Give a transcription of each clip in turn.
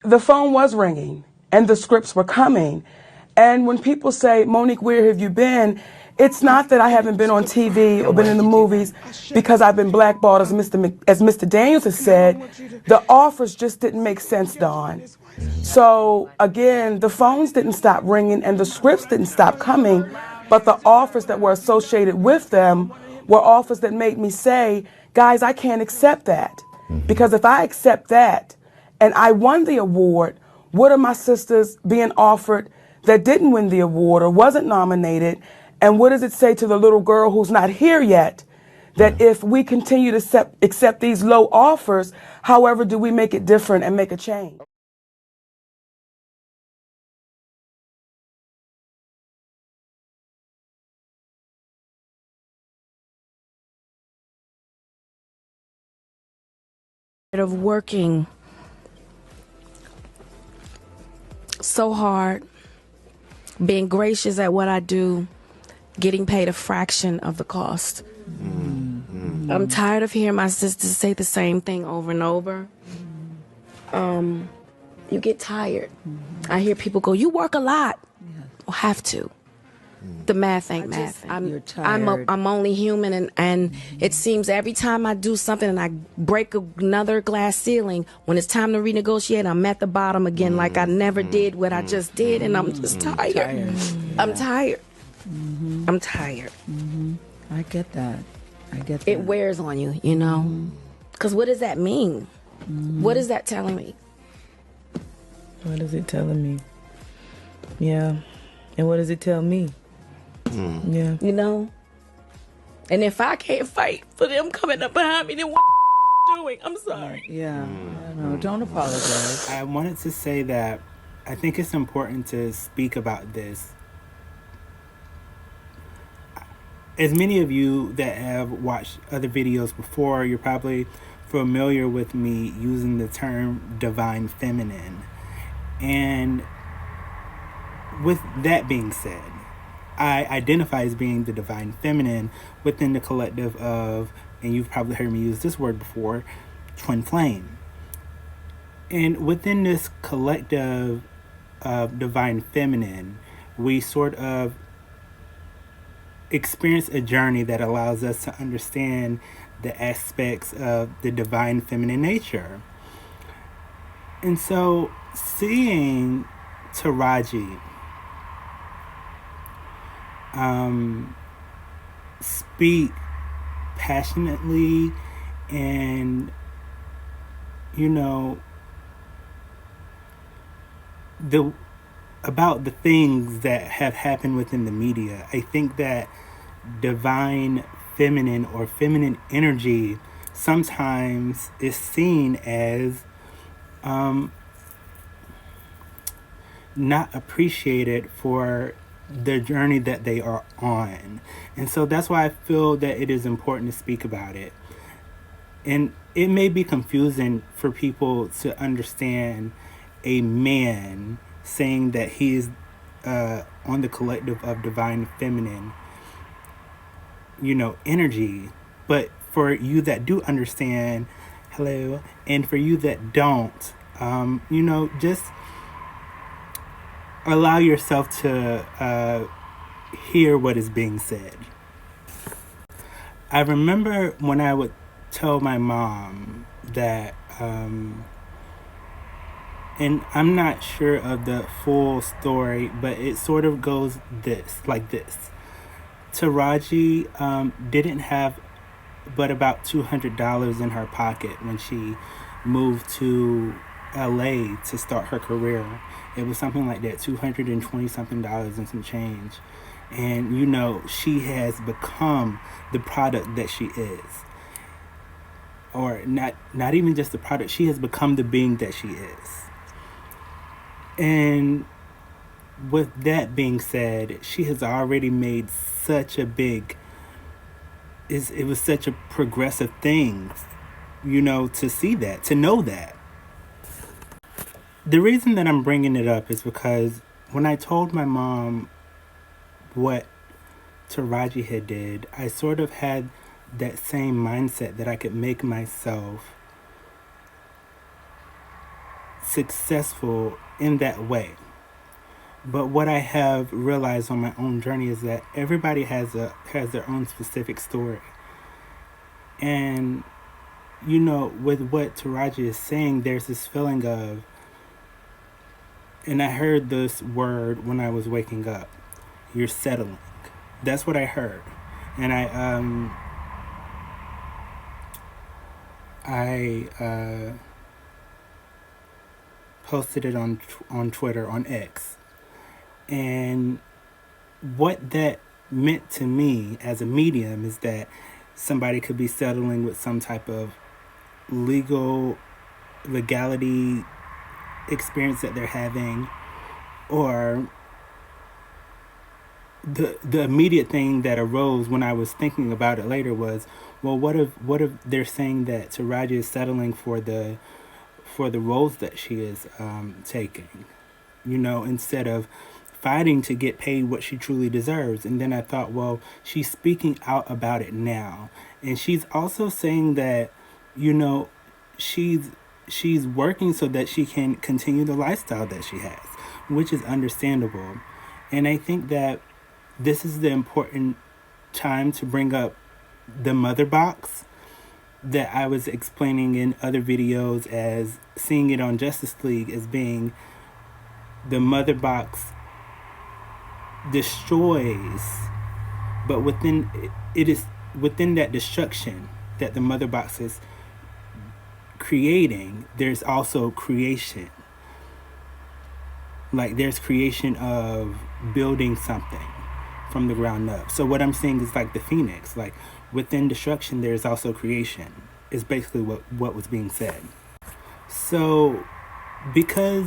the phone was ringing and the scripts were coming. And when people say, Monique, where have you been? It's not that I haven't been on TV or been in the movies because I've been blackballed, as Mr. Daniels has said. The offers just didn't make sense, Dawn. So again, the phones didn't stop ringing and the scripts didn't stop coming, but the offers that were associated with them were offers that made me say, guys, I can't accept that. Because if I accept that and I won the award, what are my sisters being offered that didn't win the award or wasn't nominated? And what does it say to the little girl who's not here yet? That if we continue to accept these low offers, however do we make it different and make a change? Of working so hard, being gracious at what I do, getting paid a fraction of the cost. I'm tired of hearing my sisters say the same thing over and over. You get tired. I hear people go, you work a lot. Well, have to. The math ain't math. I'm only human, and it seems every time I do something and I break another glass ceiling, when it's time to renegotiate, I'm at the bottom again, like I never did what I just did, and I'm just tired. I'm tired. I'm tired. I get that. It wears on you, you know? Because what does that mean? What is that telling me? What is it telling me? Yeah. And what does it tell me? Yeah. You know? And if I can't fight for them coming up behind me, then what doing? I'm sorry. Yeah. No, don't apologize. I wanted to say that I think it's important to speak about this. As many of you that have watched other videos before, you're probably familiar with me using the term divine feminine. And with that being said, I identify as being the divine feminine within the collective of, and you've probably heard me use this word before, twin flame. And within this collective of divine feminine, we sort of experience a journey that allows us to understand the aspects of the divine feminine nature. And so seeing Taraji speak passionately and, you know, about the things that have happened within the media. I think that divine feminine or feminine energy sometimes is seen as not appreciated for the journey that they are on. And so that's why I feel that it is important to speak about it. And it may be confusing for people to understand a man saying that he is on the collective of divine feminine, you know, energy. But for you that do understand, hello, and for you that don't, you know, just allow yourself to hear what is being said. I remember when I would tell my mom that, and I'm not sure of the full story, but it sort of goes like this. Taraji didn't have but about $200 in her pocket when she moved to LA to start her career. It was something like that, $220 something and some change. And, you know, she has become the product that she is. Or not even just the product, she has become the being that she is. And with that being said, she has already made such a big, it was such a progressive thing, you know, to see that, to know that. The reason that I'm bringing it up is because when I told my mom what Taraji had did, I sort of had that same mindset that I could make myself successful in that way. But what I have realized on my own journey is that everybody has their own specific story. And with what Taraji is saying, there's this feeling of, and I heard this word when I was waking up, you're settling. That's what I heard. And I posted it on Twitter, on X. And what that meant to me as a medium is that somebody could be settling with some type of legality experience that they're having, or the immediate thing that arose when I was thinking about it later was, well, what if they're saying that Taraji is settling for the roles that she is taking, instead of fighting to get paid what she truly deserves. And then I thought, well, she's speaking out about it now, and she's also saying that, she's working so that she can continue the lifestyle that she has, which is understandable. And I think that this is the important time to bring up the mother box that I was explaining in other videos, as seeing it on Justice League as being the mother box destroys, but within that destruction that the mother box is creating, there's also creation. Like, there's creation of building something from the ground up. So what I'm saying is, like the phoenix, like within destruction there's also creation, is basically what was being said. So because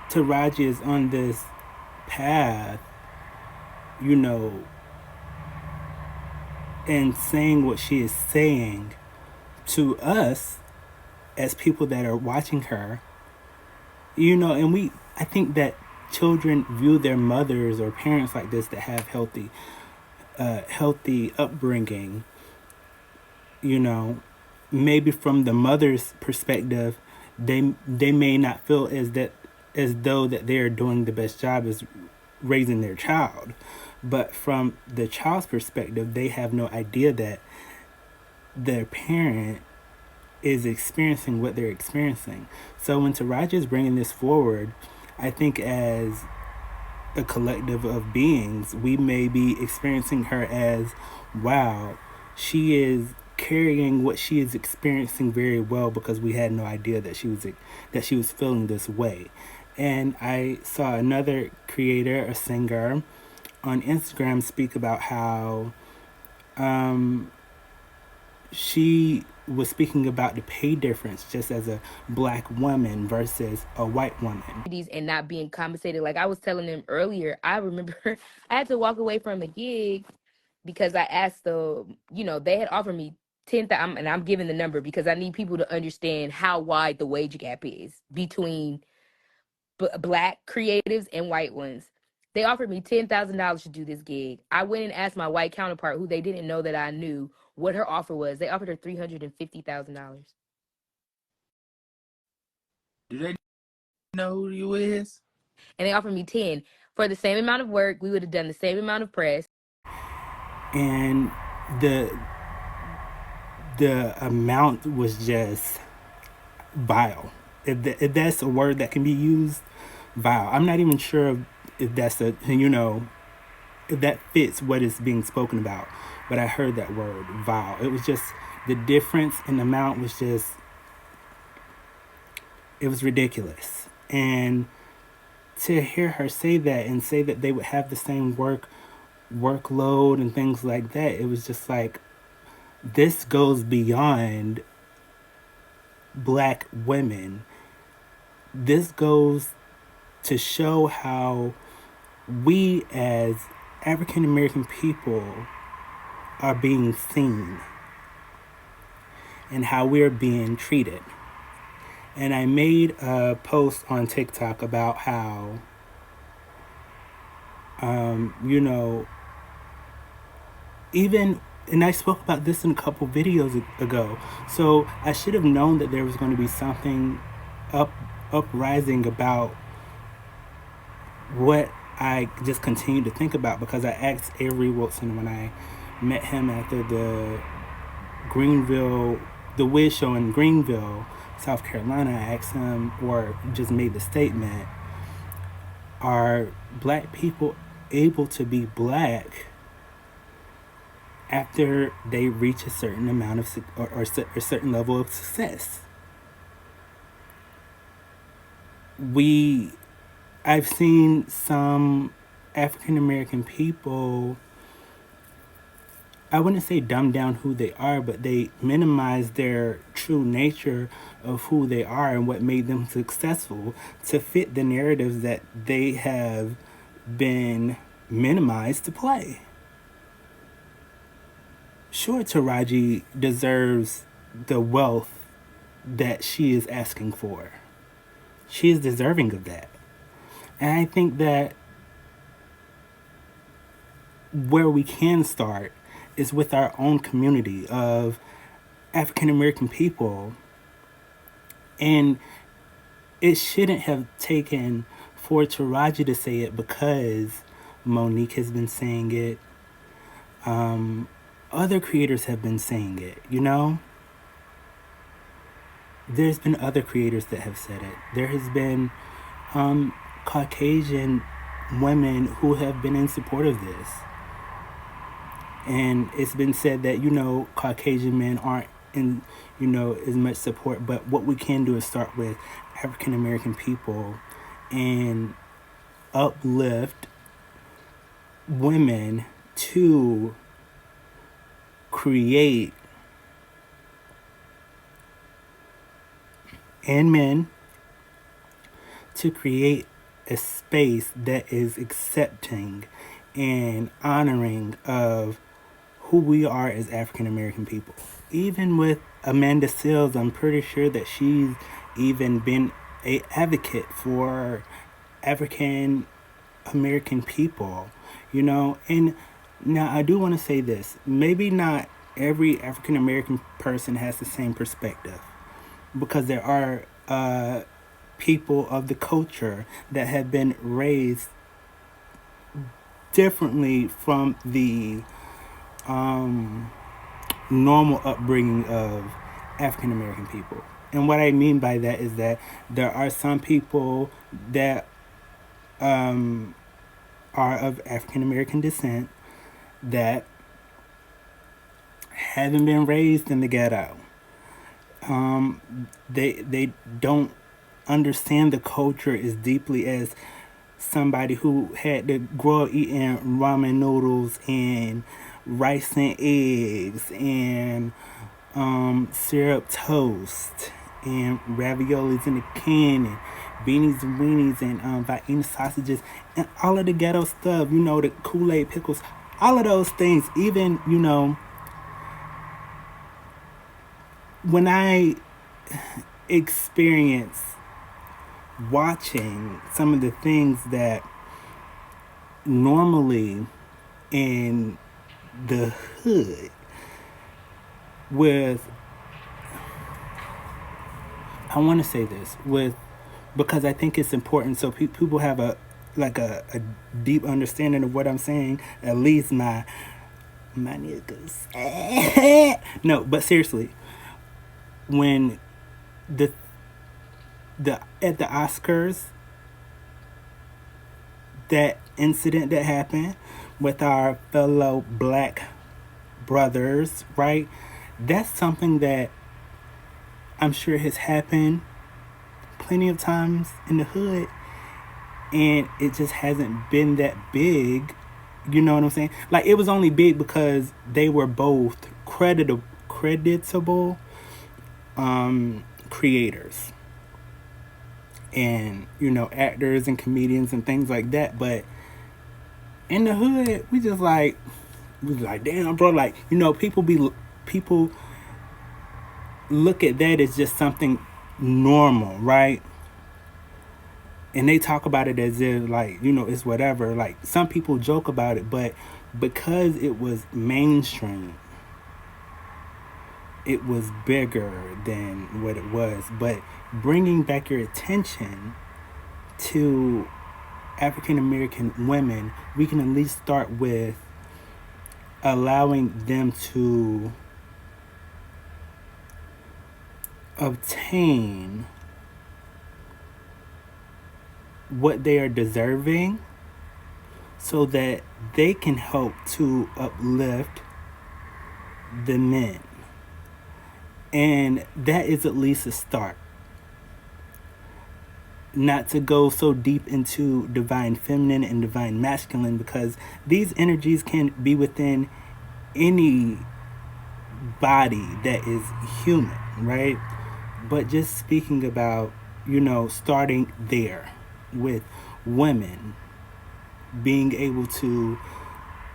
Taraji is on this path, and saying what she is saying, to us as people that are watching her, and I think that children view their mothers or parents like this that have healthy upbringing, maybe from the mother's perspective, they may not feel as though that they're doing the best job as raising their child. But from the child's perspective, they have no idea that their parent is experiencing what they're experiencing. So when Taraji is bringing this forward, I think as a collective of beings, we may be experiencing her as, wow, she is carrying what she is experiencing very well, because we had no idea that she was feeling this way. And I saw another creator, a singer, on Instagram speak about how she was speaking about the pay difference just as a black woman versus a white woman. And not being compensated. Like I was telling them earlier, I remember I had to walk away from a gig because I asked they had offered me 10,000, and I'm giving the number because I need people to understand how wide the wage gap is between black creatives and white ones. They offered me $10,000 to do this gig. I went and asked my white counterpart, who they didn't know that I knew, what her offer was. They offered her $350,000. Do they know who you is? And they offered me 10 for the same amount of work. We would have done the same amount of press. And the amount was just vile. If that's a word that can be used, vile. I'm not even sure if that's if that fits what is being spoken about. But I heard that word, vile. It was just, the difference in amount was just, it was ridiculous. And to hear her say that, and say that they would have the same workload and things like that, it was just like, this goes beyond black women. This goes to show how we as African American people are being seen and how we're being treated. And I made a post on TikTok about how, and I spoke about this in a couple videos ago. So I should have known that there was going to be something up uprising about what I just continue to think about, because I asked Avery Wilson when I met him after the Wiz show in Greenville, South Carolina. I asked him, or just made the statement, are black people able to be black after they reach a certain amount of or a certain level of success? I've seen some African American people, I wouldn't say dumb down who they are, but they minimize their true nature of who they are and what made them successful to fit the narratives that they have been minimized to play. Sure, Taraji deserves the wealth that she is asking for. She is deserving of that. And I think that where we can start is with our own community of African American people. And it shouldn't have taken for Taraji to say it, because Monique has been saying it. Other creators have been saying it, you know? There's been other creators that have said it. There has been Caucasian women who have been in support of this. And it's been said that, you know, Caucasian men aren't in, you know, as much support. But what we can do is start with African American people and uplift women to create, and men to create a space that is accepting and honoring of who we are as African American people. Even with Amanda Seales, I'm pretty sure that she's even been an advocate for African American people, you know. And now I do want to say this, maybe not every African American person has the same perspective, because there are people of the culture that have been raised differently from the normal upbringing of African American people. And what I mean by that is that there are some people that are of African American descent that haven't been raised in the ghetto. They don't understand the culture as deeply as somebody who had to grow up eating ramen noodles and rice and eggs and syrup toast and raviolis in a can and beanies and weenies and Vienna sausages and all of the ghetto stuff, you know, the Kool-Aid pickles, all of those things. Even, you know, when I experience watching some of the things that normally in the hood with, I want to say this with, because I think it's important so people have a deep understanding of what I'm saying, at least my niggas. No, but seriously, when the at the Oscars, that incident that happened with our fellow black brothers, right? That's something that I'm sure has happened plenty of times in the hood, and it just hasn't been that big. You know what I'm saying? Like, it was only big because they were both creditable creators and, you know, actors and comedians and things like that. But in the hood, we was like, damn, bro, like, you know, people look at that as just something normal, right? And they talk about it as if, like, you know, it's whatever. Like, some people joke about it, but because it was mainstream, it was bigger than what it was. But bringing back your attention to African American women, we can at least start with allowing them to obtain what they are deserving so that they can help to uplift the men. And that is at least a start. Not to go so deep into divine feminine and divine masculine, because these energies can be within any body that is human, right? But just speaking about, starting there with women being able to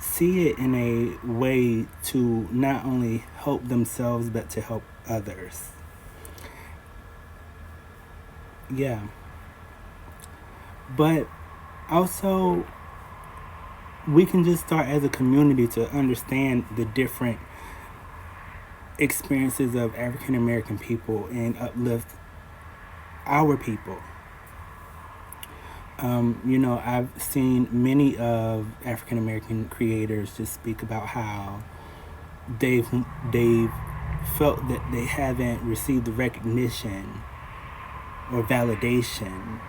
see it in a way to not only help themselves but to help others. Yeah. But also, we can just start as a community to understand the different experiences of African American people and uplift our people. I've seen many of African American creators just speak about how they've felt that they haven't received the recognition or validation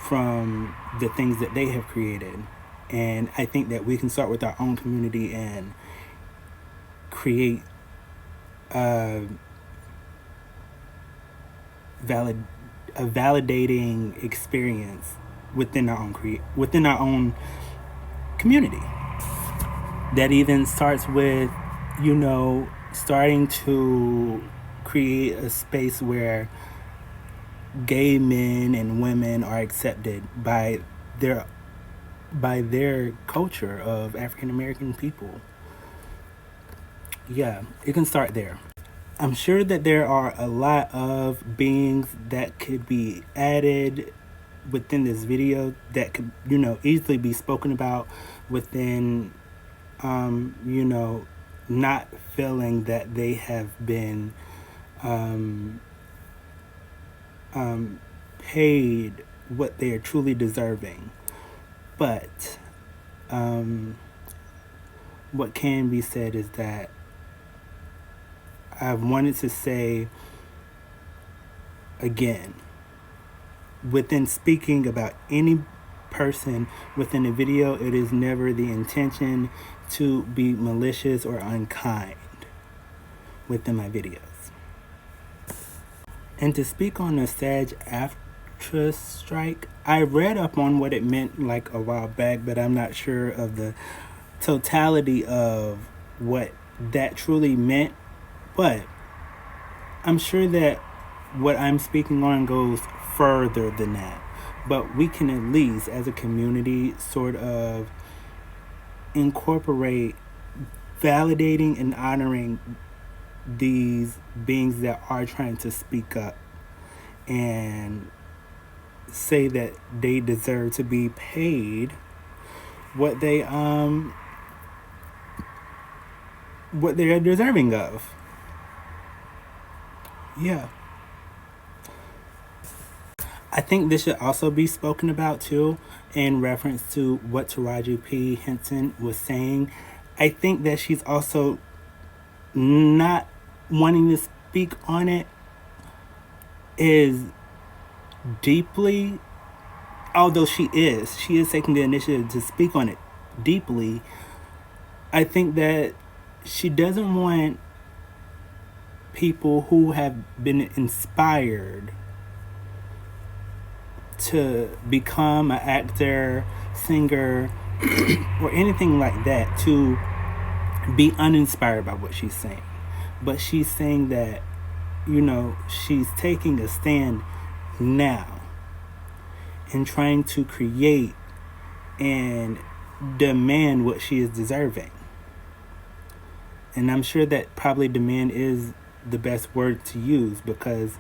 from the things that they have created. And I think that we can start with our own community and create a validating experience within our own community. That even starts with, starting to create a space where gay men and women are accepted by their culture of African American people. Yeah, it can start there. I'm sure that there are a lot of beings that could be added within this video that could, easily be spoken about within, not feeling that they have been paid what they are truly deserving. But what can be said is that I wanted to say again, within speaking about any person within a video, it is never the intention to be malicious or unkind within my videos. And to speak on the SAG-AFTRA strike, I read up on what it meant like a while back, but I'm not sure of the totality of what that truly meant. But I'm sure that what I'm speaking on goes further than that. But we can at least, as a community, sort of incorporate validating and honoring these beings that are trying to speak up and say that they deserve to be paid what they are deserving of. Yeah. I think this should also be spoken about too, in reference to what Taraji P. Henson was saying. I think that she's also not wanting to speak on it is deeply, although she is taking the initiative to speak on it deeply. I think that she doesn't want people who have been inspired to become an actor, singer, or anything like that to be uninspired by what she's saying. But she's saying that, she's taking a stand now and trying to create and demand what she is deserving. And I'm sure that probably demand is the best word to use, because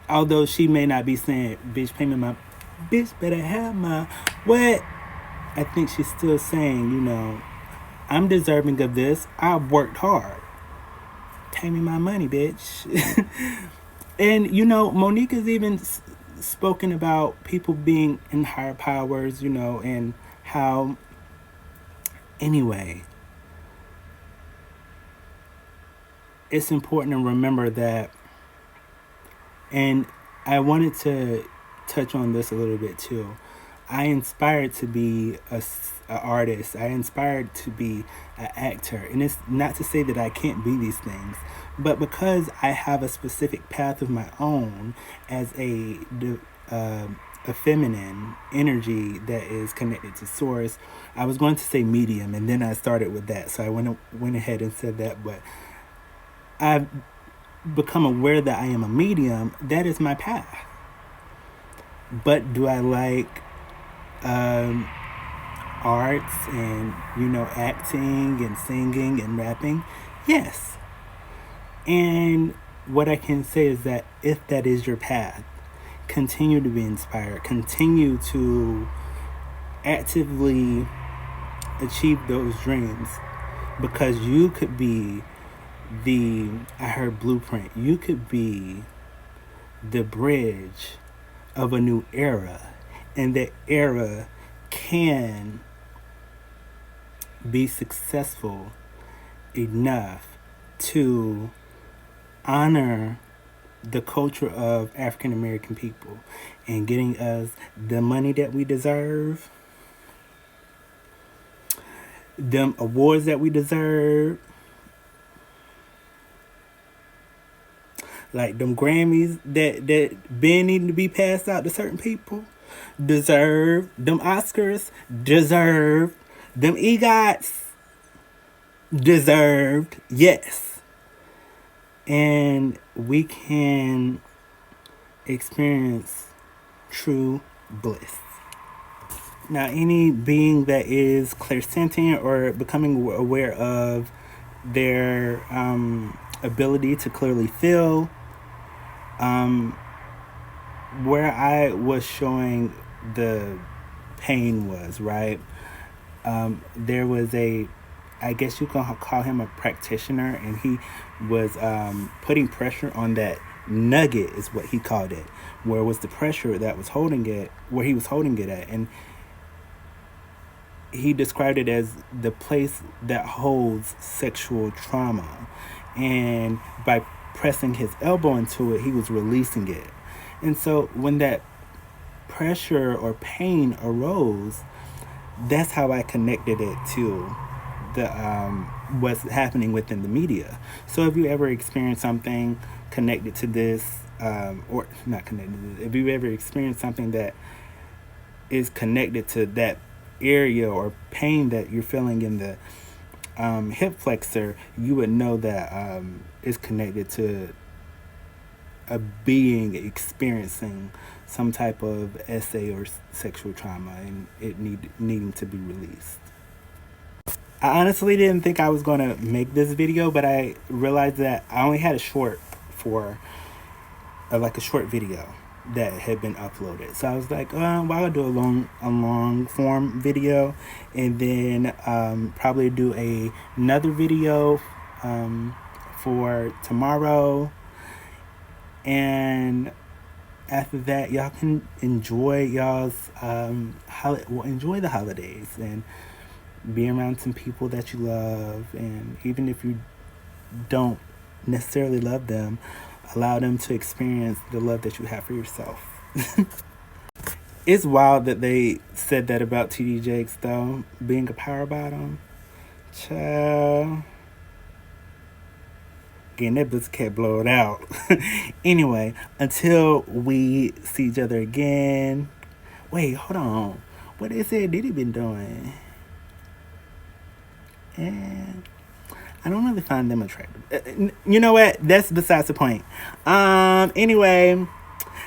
although she may not be saying, bitch, pay me my, bitch better have my, what? I think she's still saying, I'm deserving of this. I've worked hard. Pay me my money, bitch. And, you know, Monique has even spoken about people being in higher powers, you know, and how, anyway, it's important to remember that. And I wanted to touch on this a little bit too. I inspired to be a artist. I inspired to be an actor. And it's not to say that I can't be these things, but because I have a specific path of my own as a feminine energy that is connected to source. I was going to say medium, and then I started with that. So I went ahead and said that, but I've become aware that I am a medium. That is my path. But do I like arts and, you know, acting and singing and rapping? Yes. And what I can say is that if that is your path, continue to be inspired. Continue to actively achieve those dreams, because you could be I heard blueprint. You could be the bridge of a new era, and that era can be successful enough to honor the culture of African American people and getting us the money that we deserve, them awards that we deserve, like them Grammys that been needing to be passed out to certain people, deserve, them Oscars deserved, them EGOTs deserved, yes. And we can experience true bliss. Now, any being that is clairsentient or becoming aware of their ability to clearly feel, where I was showing the pain was, right? There was I guess you can call him a practitioner, and he was putting pressure on that nugget, is what he called it, where was the pressure that was holding it, where he was holding it at. And he described it as the place that holds sexual trauma. And by pressing his elbow into it, he was releasing it. And so when that pressure or pain arose, that's how I connected it to the what's happening within the media. So if you ever experienced something connected to this, or not connected to this, if you ever experienced something that is connected to that area or pain that you're feeling in the hip flexor, you would know that it's connected to a being experiencing some type of SA or sexual trauma, and it needing to be released. I honestly didn't think I was going to make this video, but I realized that I only had a short video that had been uploaded. So I was like, well, I'll do a long form video, and then probably do another video for tomorrow. And after that, y'all can enjoy y'all's enjoy the holidays and be around some people that you love. And even if you don't necessarily love them, allow them to experience the love that you have for yourself. It's wild that they said that about TD Jakes, though, being a power bottom. Child. Getting that pussy cat blowed out. Anyway, until we see each other again. Wait, hold on. What they said Diddy been doing? And I don't really find them attractive. You know what? That's besides the point. Anyway,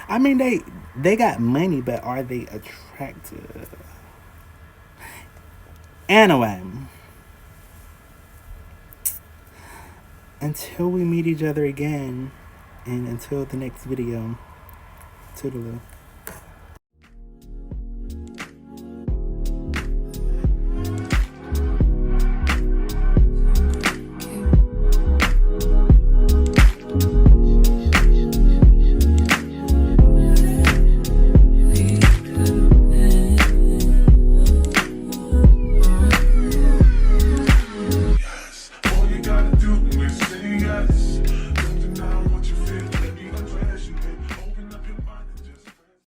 I mean, they got money, but are they attractive? Anyway, until we meet each other again, and until the next video, toodaloo.